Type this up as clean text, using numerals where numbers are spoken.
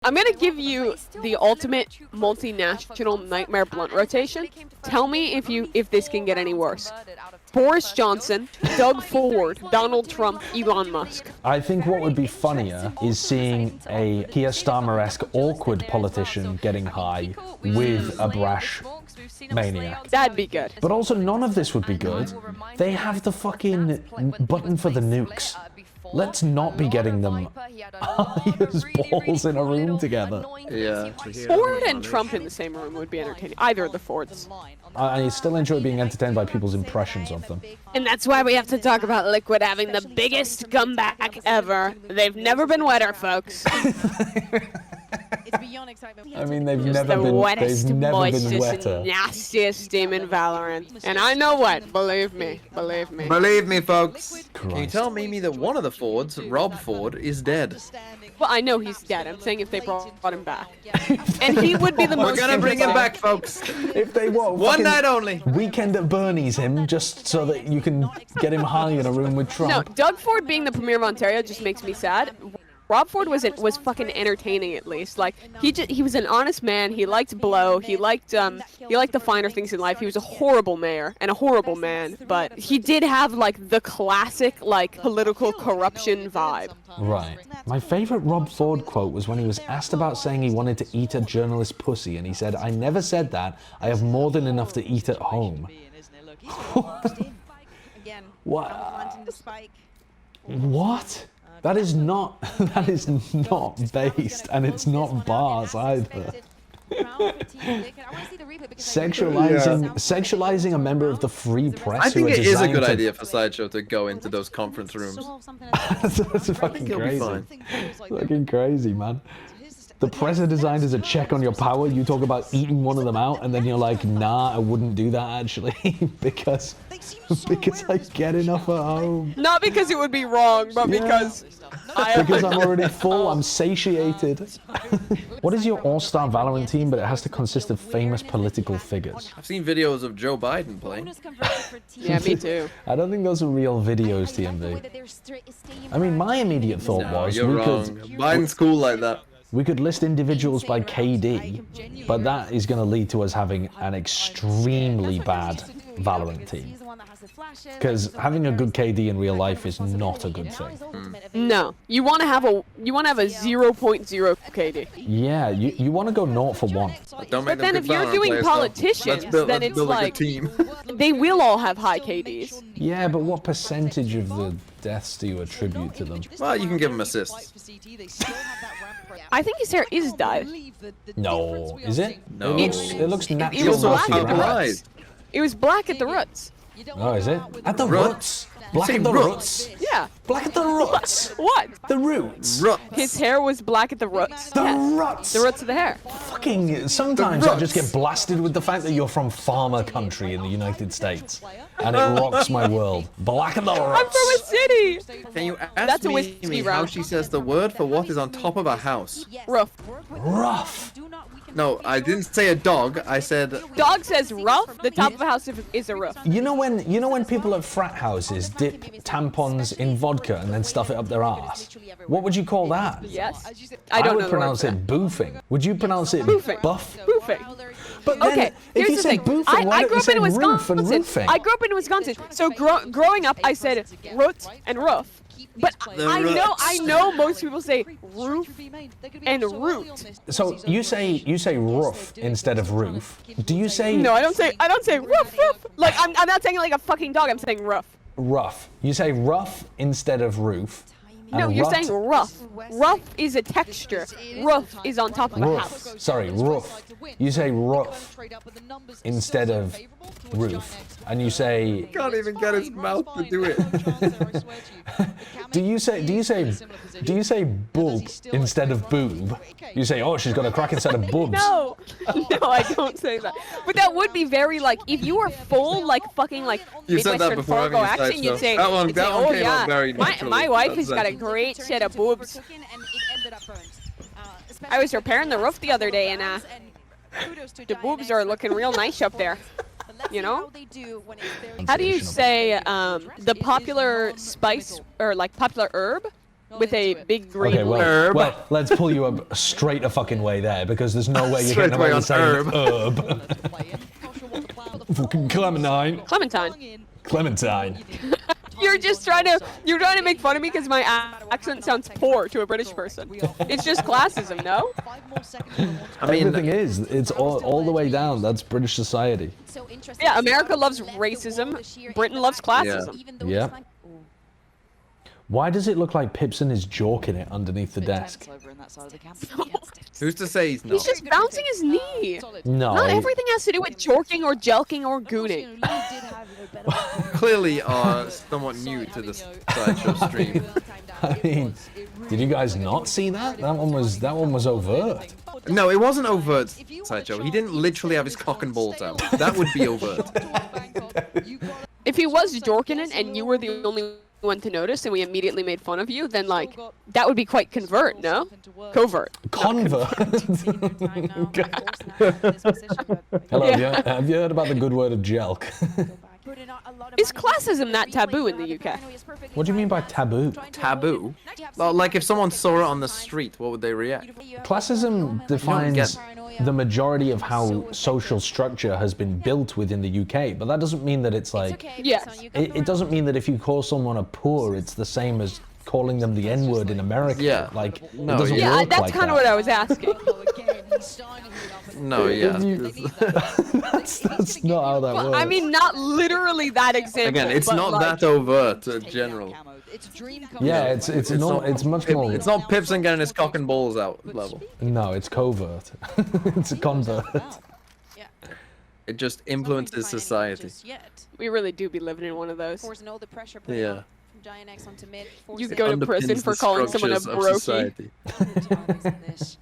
I'm gonna give you the ultimate multinational nightmare blunt rotation. Tell me if this can get any worse. Boris Johnson, Doug Ford, Donald Trump, Elon Musk. I think what would be funnier is seeing a Keir Starmer-esque awkward politician getting high with a brash maniac. That'd be good. But also none of this would be good. They have the fucking button for the nukes. Let's not be getting them high as balls in a room together. Yeah. Ford and Trump in the same room would be entertaining. Either of the Fords. I still enjoy being entertained by people's impressions of them. And that's why we have to talk about Liquid having the biggest comeback ever. They've never been wetter, folks. I mean, they've never been wetter. Nastiest team in Valorant. And I know what. Believe me. Believe me. Believe me, folks. Christ. Can you tell Mimi that one of the Fords, Rob Ford, is dead? Well, I know he's dead. I'm saying if they brought him back. And he would be the most. We're gonna bring him back, folks. If they what? One night only. Weekend at Bernie's him, just so that you can get him high in a room with Trump. No, Doug Ford being the premier of Ontario just makes me sad. Rob Ford was fucking entertaining, at least. Like he was an honest man. He liked blow. He liked the finer things in life. He was a horrible mayor and a horrible man, but he did have like the classic like political corruption vibe. Right. My favorite Rob Ford quote was when he was asked about saying he wanted to eat a journalist pussy, and he said, "I never said that. I have more than enough to eat at home." What? What? That is not based, and it's not bars either. Sexualizing a member of the free press. I think it is a good idea for Sideshow to go into those conference rooms. That's fucking crazy. Fucking crazy, man. The press are designed as a check on your power. You talk about eating one of them out, and then you're like, nah, I wouldn't do that actually, because I get enough at home. Not because it would be wrong, but because because I'm already full, I'm satiated. What is your all-star Valorant team, but it has to consist of famous political figures? I've seen videos of Joe Biden playing. Yeah, me too. I don't think those are real videos, TMV. I mean, my immediate thought was you're wrong. Biden's cool like that. We could list individuals by KD, but that is going to lead to us having an extremely bad Valorant team. Because having a good KD in real life is not a good thing. No, you want to have a 0.0 KD. Yeah, you want to go 0 for 1. But then if you're doing politicians, then it's like they will all have high KDs. Yeah, but what percentage of the deaths do you attribute to them? Well, you can give them assists. I think his hair is dyed. No, is it? No. It looks natural. It was black at the Right. roots. It was black at the roots. Oh, is it? At the roots? Black at the roots? Yeah. Black at the roots? What? The roots? His hair was black at the roots. The Yes. roots? The roots of the hair. Fucking, sometimes I just get blasted with the fact that you're from farmer country in the United States. And it rocks my world. Black at the roots. I'm from a city. Can you ask That's a me whiskey how round. she says the word for what is on top of a house? Rough. Rough. No, I didn't say a dog. I said Dog says rough. The top of a house is a roof. You know when people at frat houses dip tampons in vodka and then stuff it up their ass? What would you call that? Yes. I don't know. would pronounce it boofing. Would you pronounce it Boofing. buff? Boofing. But then, Okay, if here's you the say thing. boofing, why I don't grew you up say in roof and Wisconsin. roofing? I grew up in Wisconsin. So growing up, I said root and roof. But I know most people say roof and root. So you say roof instead of roof. Do you say No, I don't say roof. Like I'm not saying it like a fucking dog. I'm saying rough. rough? You say rough instead of roof. No, and you're rut- saying rough. Rough is a texture. Roof is on top of a house. roof. Sorry, roof. You say roof instead of roof, and you say. can't even get his mouth to do it. Do you say boob instead of boob? You say, oh, she's got a crack inside of boobs. No, I don't say that. But that would be very like if you were full like fucking like You said that Midwestern before Fargo having a accent, Sideshow. you'd say, That one oh came yeah, out very naturally. my wife has That's got a great set of boobs. I was repairing the roof the other day and the boobs are looking real nice up there. You know? How do you say the popular spice or like popular herb with a big green Okay, lip. Herb. well, let's pull you up straight a fucking way there, because there's no way you're Straight getting away away with on saying herb. herb. Fucking Clementine. Clementine. You're trying to make fun of me because my accent sounds poor to a British person. It's just classism, no? I mean, Everything is. It's all the way down. That's British society. Yeah, America loves racism. Britain loves classism. Yeah. Why does it look like Pipson is jorking it underneath the desk? who's to say he's not? He's just bouncing his knee. No. Not everything has to do with jorking or jelking or gooning. Clearly are somewhat new to this Sideshow stream. I mean, did you guys not see that? That one was overt. No, it wasn't overt, Sideshow. He didn't literally have his cock and balls out. That would be overt. If he was jorking it and you were the only one to notice and we immediately made fun of you, then like that would be quite covert, no? Covert. Convert. Hello, Yeah. have you heard about the good word of jelk? Is classism that taboo in the UK? What do you mean by taboo? Taboo? Well, like if someone saw it on the street, what would they react? Classism defines the majority of how social structure has been built within the UK, but that doesn't mean that it's like... Yes. It doesn't mean that if you call someone a poor, it's the same as calling them the N-word in America. Yeah. Like, No, it doesn't Yeah, work that's like kind of that. what I was asking. No, yeah. That's not how that works. I mean, not literally that example. Again, it's but not like, that overt, general. yeah, it's much more... It's not Pipson getting his cock and balls out level. No, it's covert. It's a convert. It just influences society. we really do be living in one of those. Yeah. You It go to prison underpins for the calling someone a structures of brokey. society.